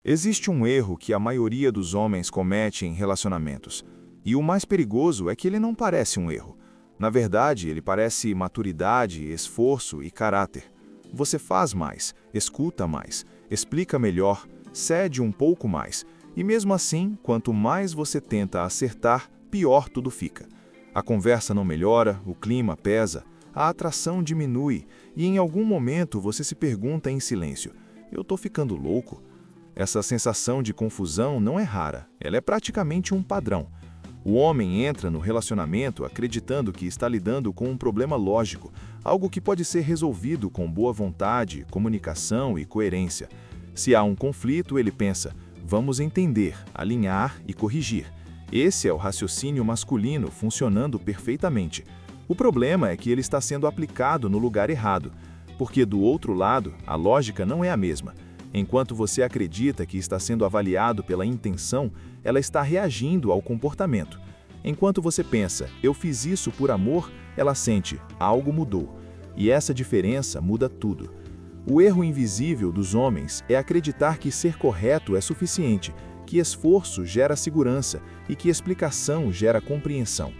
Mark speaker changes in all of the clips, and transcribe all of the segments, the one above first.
Speaker 1: Existe um erro que a maioria dos homens comete em relacionamentos. E o mais perigoso é que ele não parece um erro. Na verdade, ele parece maturidade, esforço e caráter. Você faz mais, escuta mais, explica melhor, cede um pouco mais. E mesmo assim, quanto mais você tenta acertar, pior tudo fica. A conversa não melhora, o clima pesa, a atração diminui e em algum momento você se pergunta em silêncio: eu estou ficando louco? Essa sensação de confusão não é rara, ela é praticamente um padrão. O homem entra no relacionamento acreditando que está lidando com um problema lógico, algo que pode ser resolvido com boa vontade, comunicação e coerência. Se há um conflito, ele pensa: vamos entender, alinhar e corrigir. Esse é o raciocínio masculino funcionando perfeitamente. O problema é que ele está sendo aplicado no lugar errado, porque do outro lado, a lógica não é a mesma. Enquanto você acredita que está sendo avaliado pela intenção, ela está reagindo ao comportamento. Enquanto você pensa, eu fiz isso por amor, ela sente, algo mudou. E essa diferença muda tudo. O erro invisível dos homens é acreditar que ser correto é suficiente, que esforço gera segurança e que explicação gera compreensão.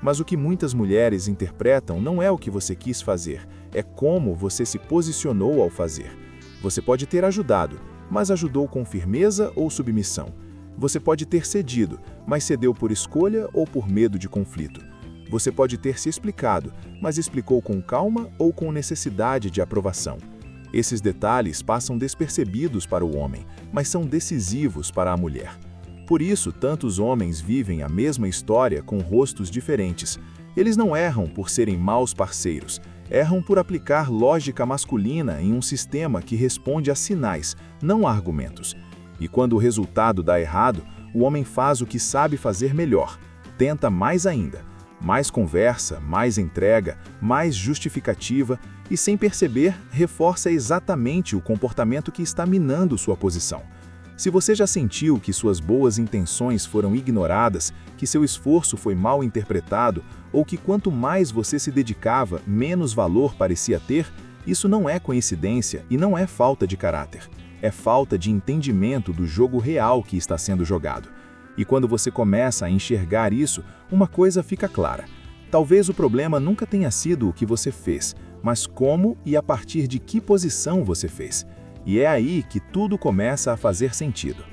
Speaker 1: Mas o que muitas mulheres interpretam não é o que você quis fazer, é como você se posicionou ao fazer. Você pode ter ajudado, mas ajudou com firmeza ou submissão. Você pode ter cedido, mas cedeu por escolha ou por medo de conflito. Você pode ter se explicado, mas explicou com calma ou com necessidade de aprovação. Esses detalhes passam despercebidos para o homem, mas são decisivos para a mulher. Por isso, tantos homens vivem a mesma história com rostos diferentes. Eles não erram por serem maus parceiros, erram por aplicar lógica masculina em um sistema que responde a sinais, não a argumentos. E quando o resultado dá errado, o homem faz o que sabe fazer melhor, tenta mais ainda. Mais conversa, mais entrega, mais justificativa e, sem perceber, reforça exatamente o comportamento que está minando sua posição. Se você já sentiu que suas boas intenções foram ignoradas, que seu esforço foi mal interpretado ou que quanto mais você se dedicava, menos valor parecia ter, isso não é coincidência e não é falta de caráter. É falta de entendimento do jogo real que está sendo jogado. E quando você começa a enxergar isso, uma coisa fica clara. Talvez o problema nunca tenha sido o que você fez, mas como e a partir de que posição você fez. E é aí que tudo começa a fazer sentido.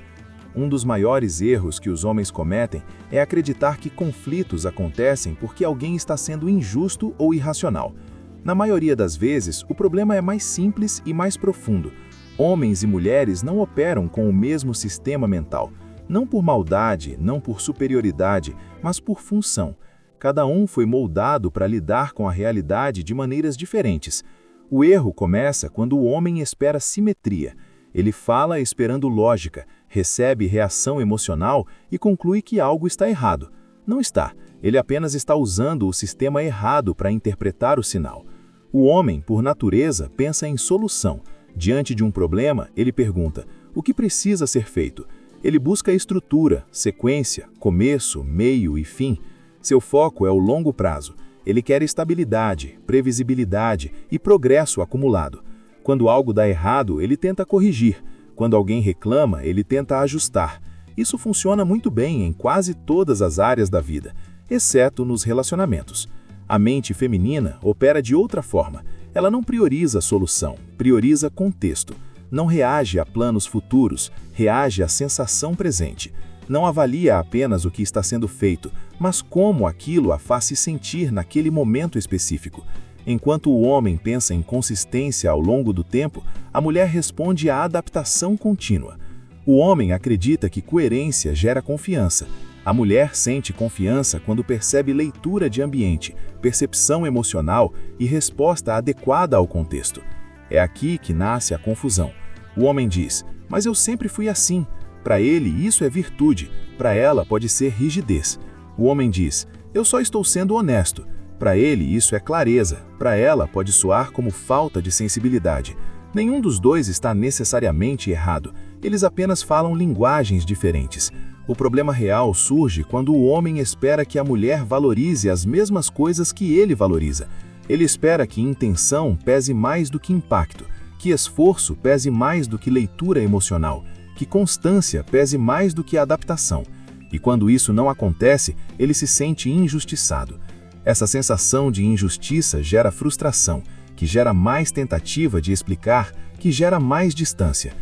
Speaker 1: Um dos maiores erros que os homens cometem é acreditar que conflitos acontecem porque alguém está sendo injusto ou irracional. Na maioria das vezes, o problema é mais simples e mais profundo. Homens e mulheres não operam com o mesmo sistema mental. Não por maldade, não por superioridade, mas por função. Cada um foi moldado para lidar com a realidade de maneiras diferentes. O erro começa quando o homem espera simetria. Ele fala esperando lógica, recebe reação emocional e conclui que algo está errado. Não está, ele apenas está usando o sistema errado para interpretar o sinal. O homem, por natureza, pensa em solução. Diante de um problema, ele pergunta: o que precisa ser feito? Ele busca estrutura, sequência, começo, meio e fim. Seu foco é o longo prazo. Ele quer estabilidade, previsibilidade e progresso acumulado. Quando algo dá errado, ele tenta corrigir. Quando alguém reclama, ele tenta ajustar. Isso funciona muito bem em quase todas as áreas da vida, exceto nos relacionamentos. A mente feminina opera de outra forma. Ela não prioriza a solução, prioriza contexto. Não reage a planos futuros, reage à sensação presente. Não avalia apenas o que está sendo feito, mas como aquilo a faz se sentir naquele momento específico. Enquanto o homem pensa em consistência ao longo do tempo, a mulher responde à adaptação contínua. O homem acredita que coerência gera confiança. A mulher sente confiança quando percebe leitura de ambiente, percepção emocional e resposta adequada ao contexto. É aqui que nasce a confusão. O homem diz: mas eu sempre fui assim. Para ele, isso é virtude. Para ela, pode ser rigidez. O homem diz: eu só estou sendo honesto. Para ele, isso é clareza. Para ela, pode soar como falta de sensibilidade. Nenhum dos dois está necessariamente errado. Eles apenas falam linguagens diferentes. O problema real surge quando o homem espera que a mulher valorize as mesmas coisas que ele valoriza. Ele espera que intenção pese mais do que impacto, que esforço pese mais do que leitura emocional,
Speaker 2: que constância pese mais do que a adaptação. E quando isso não acontece, ele se sente injustiçado. Essa sensação de injustiça gera frustração, que gera mais tentativa de explicar, que gera mais distância.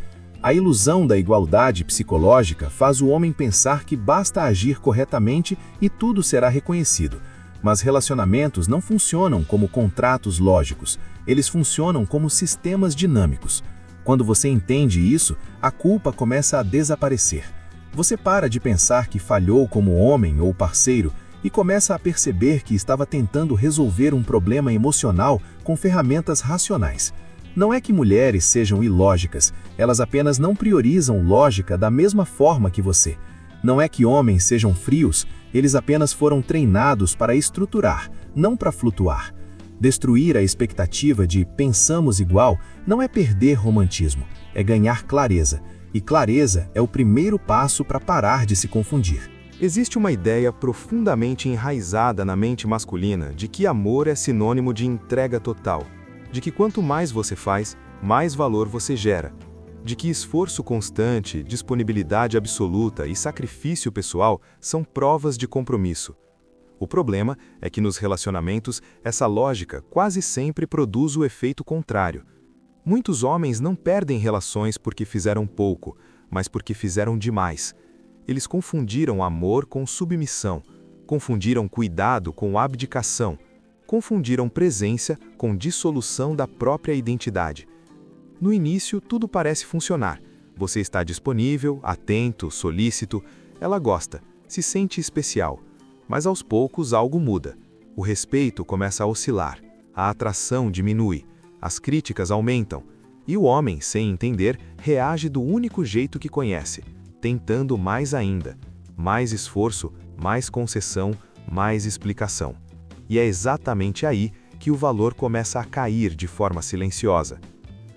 Speaker 2: A ilusão da igualdade psicológica faz o homem pensar que basta agir corretamente e tudo será reconhecido. Mas relacionamentos não funcionam como contratos lógicos, eles funcionam como sistemas dinâmicos. Quando você entende isso, a culpa começa a desaparecer. Você para de pensar que falhou como homem ou parceiro e começa a perceber que estava tentando resolver um problema emocional com ferramentas racionais. Não é que mulheres sejam ilógicas, elas apenas não priorizam lógica da mesma forma que você. Não é que homens sejam frios, eles apenas foram treinados para estruturar, não para flutuar. Destruir a expectativa de pensamos igual não é perder romantismo, é ganhar clareza. E clareza é o primeiro passo para parar de se confundir.
Speaker 1: Existe uma ideia profundamente enraizada na mente masculina de que amor é sinônimo de entrega total, de que quanto mais você faz, mais valor você gera, de que esforço constante, disponibilidade absoluta e sacrifício pessoal são provas de compromisso. O problema é que nos relacionamentos, essa lógica quase sempre produz o efeito contrário. Muitos homens não perdem relações porque fizeram pouco, mas porque fizeram demais. Eles confundiram amor com submissão, confundiram cuidado com abdicação, confundiram presença com dissolução da própria identidade. No início, tudo parece funcionar. Você está disponível, atento, solícito, ela gosta, se sente especial. Mas aos poucos algo muda. O respeito começa a oscilar, a atração diminui, as críticas aumentam, e o homem, sem entender, reage do único jeito que conhece, tentando mais ainda. Mais esforço, mais concessão, mais explicação. E é exatamente aí que o valor começa a cair de forma silenciosa.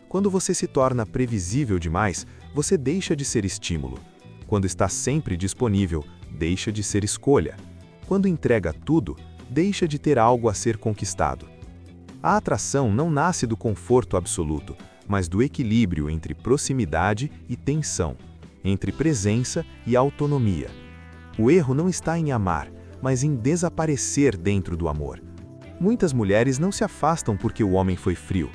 Speaker 1: Quando você se torna previsível demais, você deixa de ser estímulo. Quando está sempre disponível, deixa de ser escolha. Quando entrega tudo, deixa de ter algo a ser conquistado. A atração não nasce do conforto absoluto, mas do equilíbrio entre proximidade e tensão, entre presença e autonomia. O erro não está em amar, mas em desaparecer dentro do amor. Muitas mulheres não se afastam porque o homem foi frio.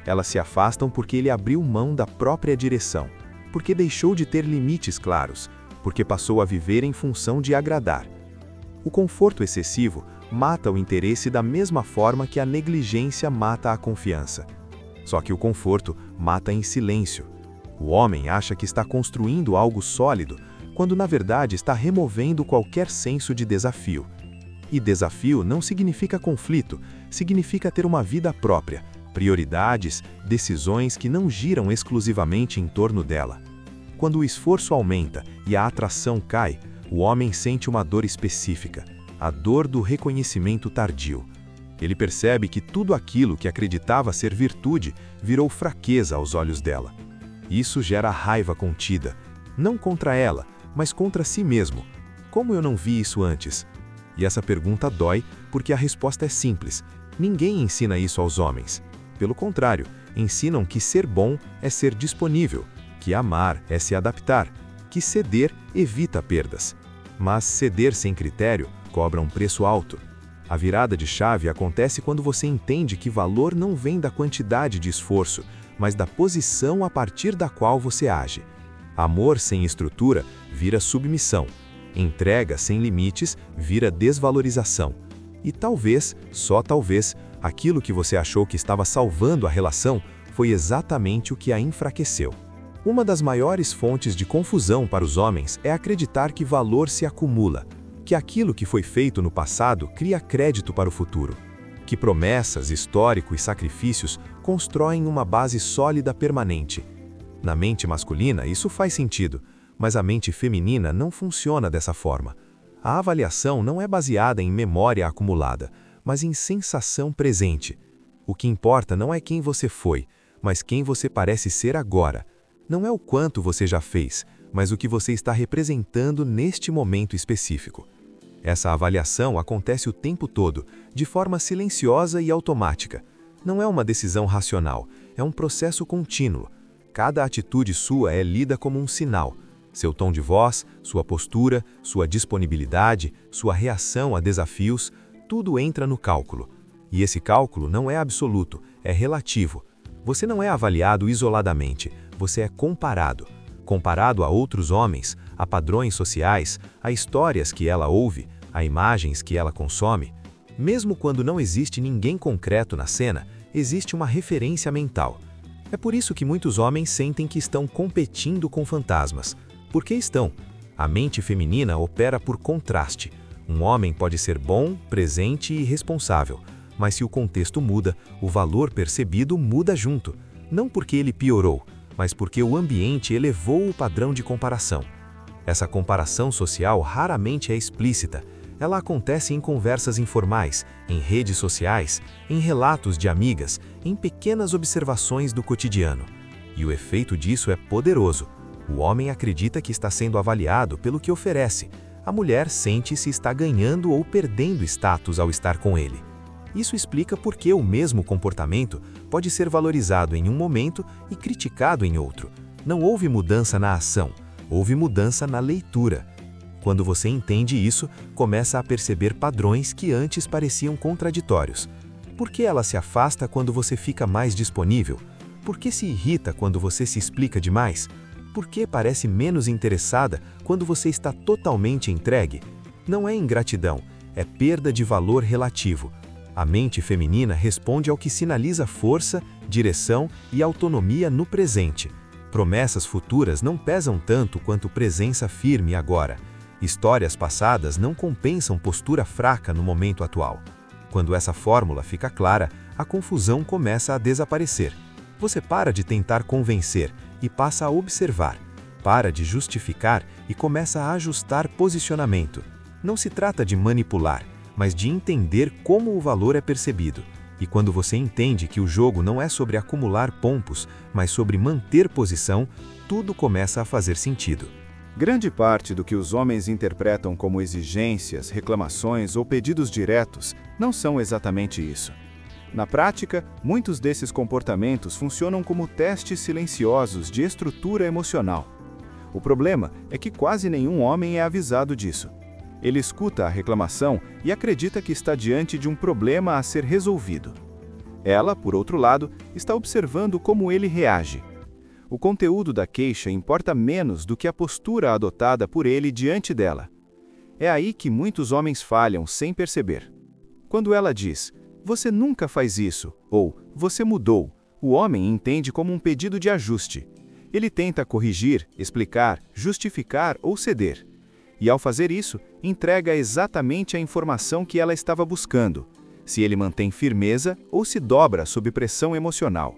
Speaker 1: Elas se afastam porque ele abriu mão da própria direção, porque deixou de ter limites claros, porque passou a viver em função de agradar. O conforto excessivo mata o interesse da mesma forma que a negligência mata a confiança. Só que o conforto mata em silêncio. O homem acha que está construindo algo sólido, quando na verdade está removendo qualquer senso de desafio. E desafio não significa conflito, significa ter uma vida própria, prioridades, decisões que não giram exclusivamente em torno dela. Quando o esforço aumenta e a atração cai, o homem sente uma dor específica, a dor do reconhecimento tardio. Ele percebe que tudo aquilo que acreditava ser virtude virou fraqueza aos olhos dela. Isso gera raiva contida, não contra ela, mas contra si mesmo. Como eu não vi isso antes? E essa pergunta dói porque a resposta é simples. Ninguém ensina isso aos homens. Pelo contrário, ensinam que ser bom é ser disponível, que amar é se adaptar, que ceder evita perdas. Mas ceder sem critério cobra um preço alto. A virada de chave acontece quando você entende que valor não vem da quantidade de esforço, mas da posição a partir da qual você age. Amor sem estrutura vira submissão. Entrega sem limites vira desvalorização. E talvez, só talvez, aquilo que você achou que estava salvando a relação foi exatamente o que a enfraqueceu. Uma das maiores fontes de confusão para os homens é acreditar que valor se acumula, que aquilo que foi feito no passado cria crédito para o futuro, que promessas, histórico e sacrifícios constroem uma base sólida permanente. Na mente masculina, isso faz sentido, mas a mente feminina não funciona dessa forma. A avaliação não é baseada em memória acumulada, mas em sensação presente. O que importa não é quem você foi, mas quem você parece ser agora. Não é o quanto você já fez, mas o que você está representando neste momento específico. Essa avaliação acontece o tempo todo, de forma silenciosa e automática. Não é uma decisão racional, é um processo contínuo.
Speaker 2: Cada atitude sua é lida como um sinal. Seu tom de voz, sua postura, sua disponibilidade, sua reação a desafios, tudo entra no cálculo. E esse cálculo não é absoluto, é relativo. Você não é avaliado isoladamente, você é comparado. Comparado a outros homens, a padrões sociais, a histórias que ela ouve, a imagens que ela consome. Mesmo quando não existe ninguém concreto na cena, existe uma referência mental. É por isso que muitos homens sentem que estão competindo com fantasmas. Porque estão. A mente feminina opera por contraste. Um homem pode ser bom, presente e responsável, mas se o contexto muda, o valor percebido muda junto. Não porque ele piorou, mas porque o ambiente elevou o padrão de comparação. Essa comparação social raramente é explícita. Ela acontece em conversas informais, em redes sociais, em relatos de amigas, em pequenas observações do cotidiano. E o efeito disso é poderoso. O homem acredita que está sendo avaliado pelo que oferece. A mulher sente se está ganhando ou perdendo status ao estar com ele. Isso explica por que o mesmo comportamento pode ser valorizado em um momento e criticado em outro. Não houve mudança na ação, houve mudança na leitura. Quando você entende isso, começa a perceber padrões que antes pareciam contraditórios. Por que ela se afasta quando você fica mais disponível? Por que se irrita quando você se explica demais? Por que parece menos interessada quando você está totalmente entregue? Não é ingratidão, é perda de valor relativo. A mente feminina responde ao que sinaliza força, direção e autonomia no presente. Promessas futuras não pesam tanto quanto presença firme agora. Histórias passadas não compensam postura fraca no momento atual. Quando essa fórmula fica clara, a confusão começa a desaparecer. Você para de tentar convencer e passa a observar. Para de justificar e começa a ajustar posicionamento. Não se trata de manipular, mas de entender como o valor é percebido. E quando você entende que o jogo não é sobre acumular pontos, mas sobre manter posição, tudo começa a fazer sentido.
Speaker 1: Grande parte do que os homens interpretam como exigências, reclamações ou pedidos diretos não são exatamente isso. Na prática, muitos desses comportamentos funcionam como testes silenciosos de estrutura emocional. O problema é que quase nenhum homem é avisado disso. Ele escuta a reclamação e acredita que está diante de um problema a ser resolvido. Ela, por outro lado, está observando como ele reage. O conteúdo da queixa importa menos do que a postura adotada por ele diante dela. É aí que muitos homens falham sem perceber. Quando ela diz, "Você nunca faz isso", ou "Você mudou", o homem entende como um pedido de ajuste. Ele tenta corrigir, explicar, justificar ou ceder. E ao fazer isso, entrega exatamente a informação que ela estava buscando, se ele mantém firmeza ou se dobra sob pressão emocional.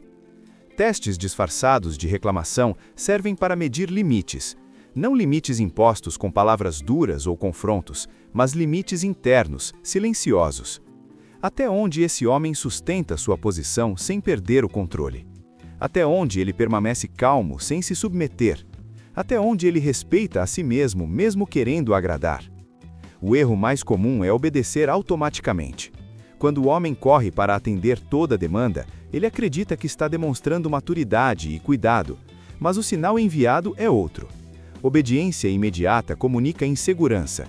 Speaker 1: Testes disfarçados de reclamação servem para medir limites. Não limites impostos com palavras duras ou confrontos, mas limites internos, silenciosos. Até onde esse homem sustenta sua posição sem perder o controle? Até onde ele permanece calmo sem se submeter? Até onde ele respeita a si mesmo, mesmo querendo agradar? O erro mais comum é obedecer automaticamente. Quando o homem corre para atender toda a demanda, ele acredita que está demonstrando maturidade e cuidado, mas o sinal enviado é outro. Obediência imediata comunica insegurança.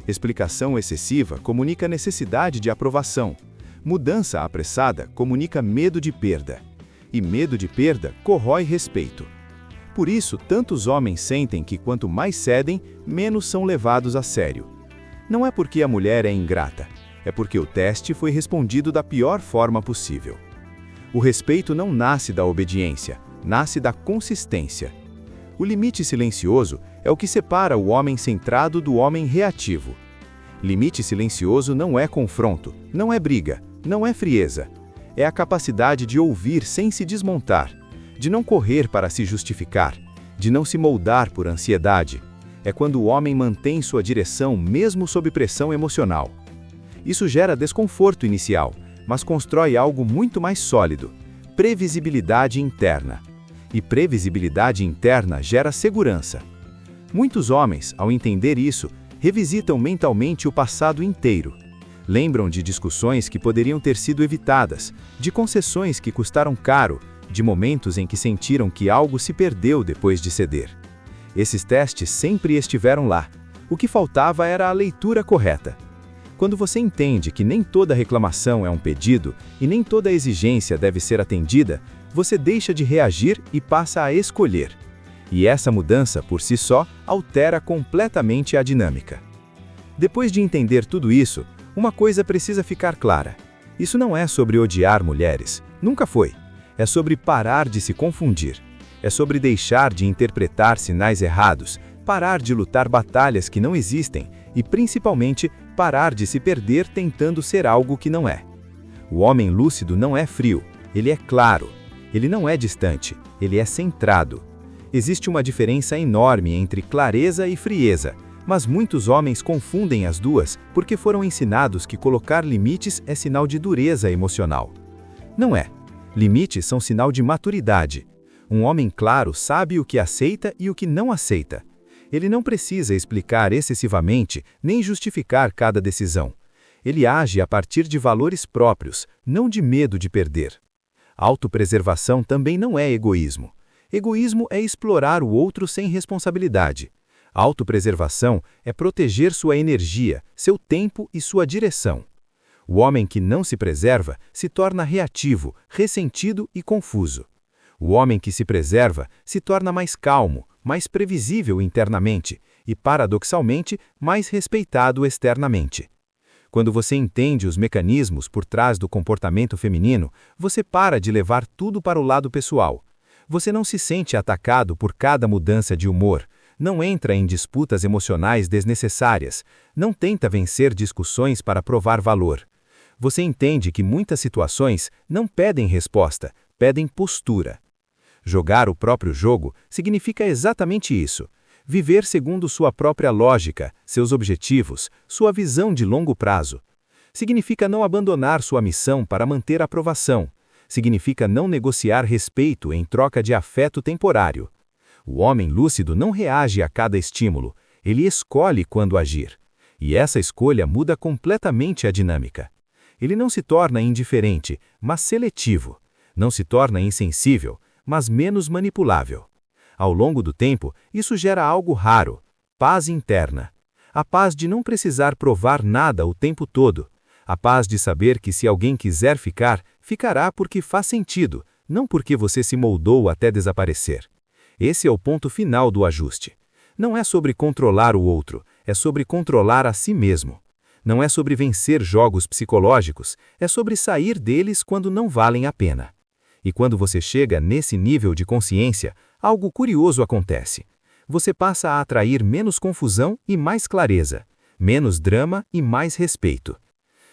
Speaker 1: Explicação excessiva comunica necessidade de aprovação. Mudança apressada comunica medo de perda. E medo de perda corrói respeito. Por isso, tantos homens sentem que quanto mais cedem, menos são levados a sério. Não é porque a mulher é ingrata, é porque o teste foi respondido da pior forma possível. O respeito não nasce da obediência, nasce da consistência. O limite silencioso é o que separa o homem centrado do homem reativo. Limite silencioso não é confronto, não é briga, não é frieza. É a capacidade de ouvir sem se desmontar, de não correr para se justificar, de não se moldar por ansiedade. É quando o homem mantém sua direção mesmo sob pressão emocional. Isso gera desconforto inicial, mas constrói algo muito mais sólido: previsibilidade interna. E previsibilidade interna gera segurança. Muitos homens, ao entender isso, revisitam mentalmente o passado inteiro. Lembram de discussões que poderiam ter sido evitadas, de concessões que custaram caro,
Speaker 2: de momentos em que sentiram que algo se perdeu depois de ceder. Esses testes sempre estiveram lá. O que faltava era a leitura correta. Quando você entende que nem toda reclamação é um pedido e nem toda exigência deve ser atendida, você deixa de reagir e passa a escolher. E essa mudança, por si só, altera completamente a dinâmica. Depois de entender tudo isso, uma coisa precisa ficar clara. Isso não é sobre odiar mulheres. Nunca foi. É sobre parar de se confundir. É sobre deixar de interpretar sinais errados, parar de lutar batalhas que não existem e, principalmente, parar de se perder tentando ser algo que não é. O homem lúcido não é frio, ele é claro. Ele não é distante, ele é centrado. Existe uma diferença enorme entre clareza e frieza, mas muitos homens confundem as duas porque foram ensinados que colocar limites é sinal de dureza emocional. Não é. Limites são sinal de maturidade. Um homem claro sabe o que aceita e o que não aceita. Ele não precisa explicar excessivamente nem justificar cada decisão. Ele age a partir de valores próprios, não de medo de perder. Autopreservação também não é egoísmo. Egoísmo é explorar o outro sem responsabilidade. Autopreservação é proteger sua energia, seu tempo e sua direção. O homem que não se preserva se torna reativo, ressentido e confuso. O homem que se preserva se torna mais calmo, mais previsível internamente e, paradoxalmente, mais respeitado externamente. Quando você entende os mecanismos por trás do comportamento feminino, você para de levar tudo para o lado pessoal. Você não se sente atacado por cada mudança de humor, não entra em disputas emocionais desnecessárias, não tenta vencer discussões para provar valor. Você entende que muitas situações não pedem resposta, pedem postura. Jogar o próprio jogo significa exatamente isso. Viver segundo sua própria lógica, seus objetivos, sua visão de longo prazo. Significa não abandonar sua missão para manter aprovação. Significa não negociar respeito em troca de afeto temporário. O homem lúcido não reage a cada estímulo, ele escolhe quando agir. E essa escolha muda completamente a dinâmica. Ele não se torna indiferente, mas seletivo. Não se torna insensível, mas menos manipulável. Ao longo do tempo, isso gera algo raro: paz interna. A paz de não precisar provar nada o tempo todo. A paz de saber que se alguém quiser ficar, ficará porque faz sentido, não porque você se moldou até desaparecer. Esse é o ponto final do ajuste. Não é sobre controlar o outro, é sobre controlar a si mesmo. Não é sobre vencer jogos psicológicos, é sobre sair deles quando não valem a pena. E quando você chega nesse nível de consciência, algo curioso acontece. Você passa a atrair menos confusão e mais clareza, menos drama e mais respeito.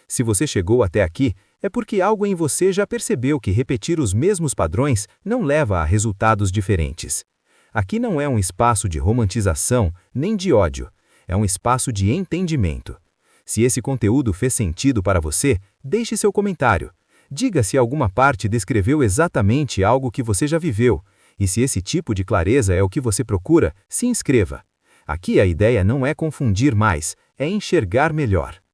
Speaker 2: Se você chegou até aqui, é porque algo em você já percebeu que repetir os mesmos padrões não leva a resultados diferentes. Aqui não é um espaço de romantização nem de ódio, é um espaço de entendimento. Se esse conteúdo fez sentido para você, deixe seu comentário. Diga se alguma parte descreveu exatamente algo que você já viveu, e se esse tipo de clareza é o que você procura, se inscreva. Aqui a ideia não é confundir mais, é enxergar melhor.